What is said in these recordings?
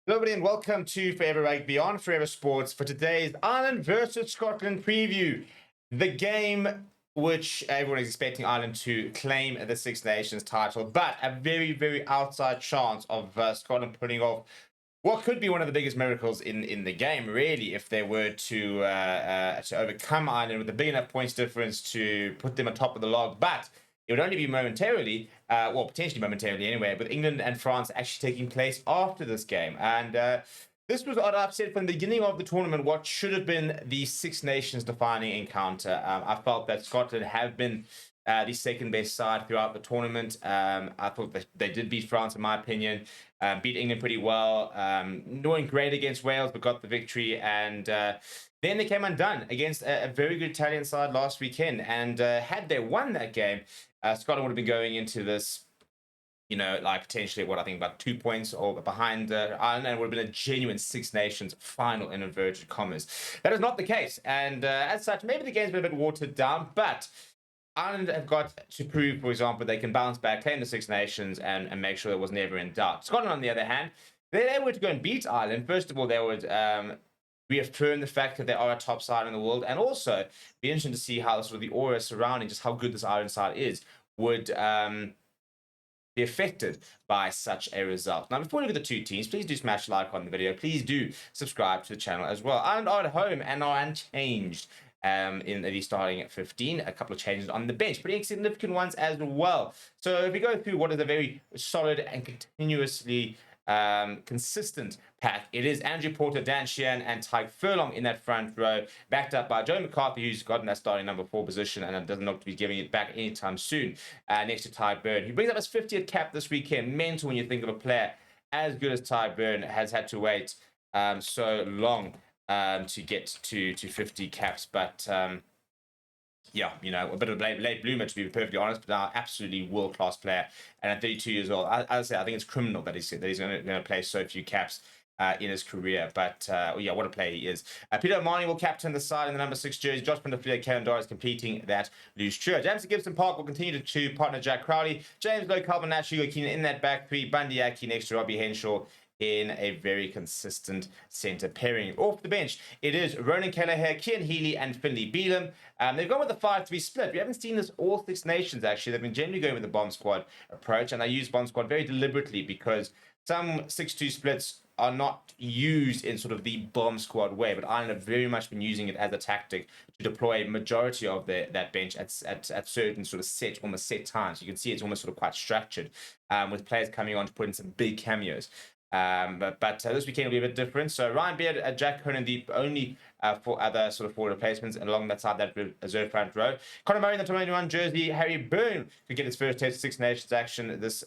Hello, everybody, and welcome to Forever Rugby on Forever Sports for today's Ireland versus Scotland preview. The game which everyone is expecting Ireland to claim the Six Nations title, but a very, very outside chance of Scotland putting off what could be one of the biggest miracles in the game, really, if they were to overcome Ireland with a big enough points difference to put them on top of the log. But it would only be momentarily, well, potentially momentarily anyway, with England and France actually taking place after this game. And this was what I've said from the beginning of the tournament, what should have been the Six Nations defining encounter. I felt that Scotland have been the second best side throughout the tournament. I thought that they did beat France, in my opinion, beat England pretty well. Weren't great against Wales, but got the victory. And then they came undone against a very good Italian side last weekend. And had they won that game, Scotland would have been going into this, like potentially what I think about 2 points or behind Ireland, and it would have been a genuine Six Nations final in inverted commas. That is not the case. And as such, maybe the game's been a bit watered down, but Ireland have got to prove, for example, they can bounce back, claim the Six Nations, and make sure it was never in doubt. Scotland, on the other hand, they were to go and beat Ireland. First of all, they would reaffirm the fact that they are a top side in the world, and also be interesting to see how sort of the aura surrounding just how good this Ireland side is would be affected by such a result. Now, before we look at the two teams, please do smash like on the video. Please do subscribe to the channel as well. Ireland are at home and are unchanged in the starting at 15. A couple of changes on the bench, pretty significant ones as well. So if we go through what is a very solid and continuously consistent pack, it is Andrew Porter, Dan Sheehan, and Tyke Furlong in that front row, backed up by Joe McCarthy, who's gotten that starting number 4 position and doesn't look to be giving it back anytime soon, next to Ty Byrne, who brings up his 50th cap this weekend. Mental when you think of a player as good as Ty Byrne has had to wait so long to get to 50 caps. But yeah, a bit of a late bloomer, to be perfectly honest, but now absolutely world-class player. And at 32 years old, I think it's criminal that he's going to play so few caps in his career. But yeah, what a player he is. Peter O'Mahony will captain the side in the number 6 jersey. Josh Pindaflia, Karen Doris completing that loose trio. James Gibson Park will continue to partner Jack Crowley. James Lowe, Calvin Nash, Hugo Keenan in that back three. Bundy Aki next to Robbie Henshaw in a very consistent centre pairing. Off the bench, it is Ronan Kelleher, Cian Healy, and Finlay Beelum. They've gone with a 5-3 split. We haven't seen this all Six Nations, actually. They've been generally going with the bomb squad approach, and they use bomb squad very deliberately because some 6-2 splits are not used in sort of the bomb squad way, but Ireland have very much been using it as a tactic to deploy a majority of that bench at certain sort of almost set times. You can see it's almost sort of quite structured, with players coming on to put in some big cameos. But this weekend will be a bit different. So Ryan Beard, Jack Conan, the only for other sort of forward replacements along that side, that reserve front row. Conor Murray in the 21 jersey. Harry Byrne could get his first Test Six Nations action this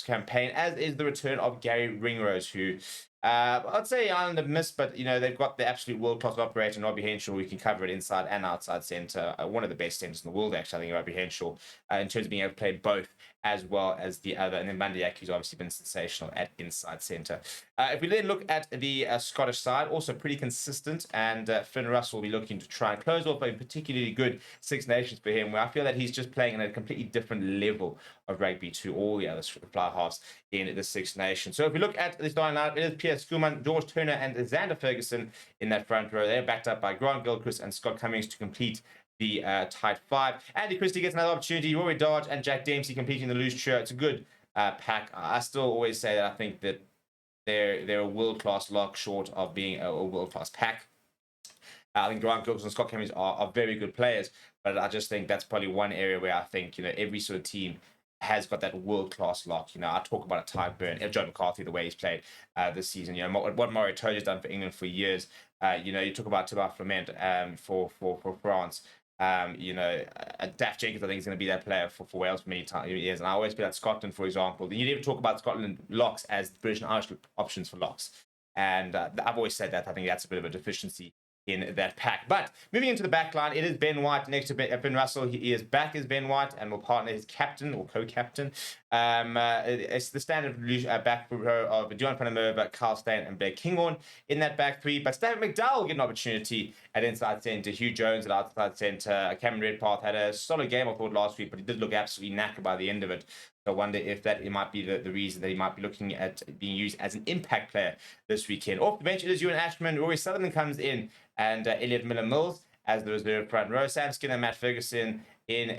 campaign, as is the return of Gary Ringrose, who I'd say Ireland have missed, but they've got the absolute world-class operator in Robbie Henshaw, who can cover it inside and outside centre. One of the best centres in the world, actually, I think, Robbie Henshaw, in terms of being able to play both as well as the other. And then Bandiak, who's obviously been sensational at inside centre. If we then look at the Scottish side, also pretty consistent, and Finn Russell will be looking to try and close off a particularly good Six Nations for him, where I feel that he's just playing at a completely different level of rugby to all the other fly halves in the Six Nations. So if we look at the starting lineup, it is Pierre Schoeman, George Turner, and Xander Ferguson in that front row. They're backed up by Grant Gilchrist and Scott Cummings to complete the tight 5. Andy Christie gets another opportunity. Rory Dodge and Jack Dempsey completing the loose trio. It's a good pack. I still always say that I think that they're a world-class lock short of being a world-class pack. I think Grant Gilchrist and Scott Cummings are very good players, but I just think that's probably one area where I think every sort of team has got that world-class lock. I talk about a Ty Byrne, Joe McCarthy, the way he's played this season. What Mario Toja has done for England for years. You talk about Thibaut Flamand for France. Daft Jenkins, I think, is going to be that player for Wales for many years. And I always feel that Scotland, for example, you never talk about Scotland locks as British and Irish options for locks. And I've always said that. I think that's a bit of a deficiency in that pack. But moving into the back line, it is Ben White next to Finn Russell. He is back as Ben White and will partner his captain or co-captain. It's the standard back row of Dion van der Merwe, Carl Steyn, and Blake Kinghorn in that back three. But David McDowell will get an opportunity at inside centre. Hugh Jones at outside centre. Cameron Redpath had a solid game, I thought, last week, but he did look absolutely knackered by the end of it. So I wonder if it might be the reason that he might be looking at being used as an impact player this weekend. Off the bench, it is Ewan Ashman. Rory Sutherland comes in, and Elliot Miller-Mills as the reserve front row. Sam Skinner, Matt Ferguson in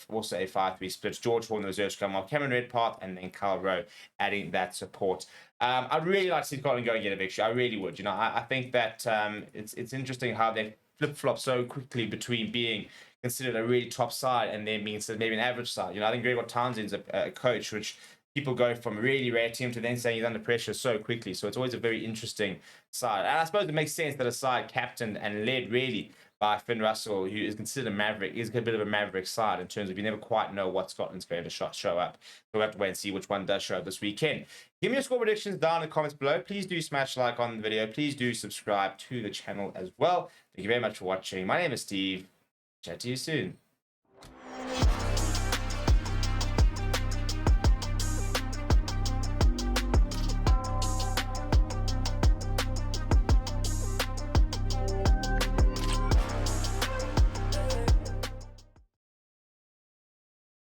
also a 5-3 split. George Hall in the reserve scrum, Cameron Redpath, and then Kyle Rowe adding that support. I'd really like to see Scotland go and get a victory. I really would. I think that it's interesting how they flip-flop so quickly between being considered a really top side and then being considered maybe an average side. I think Gregor Townsend's a coach which people go from really rating him to then saying he's under pressure so quickly. So it's always a very interesting side. And I suppose it makes sense that a side captained and led really by Finn Russell, who is considered a maverick, is a bit of a maverick side in terms of you never quite know what Scotland's going to show up. We'll have to wait and see which one does show up this weekend. Give me your score predictions down in the comments below. Please do smash like on the video. Please do subscribe to the channel as well. Thank you very much for watching. My name is Steve. Chat to you soon.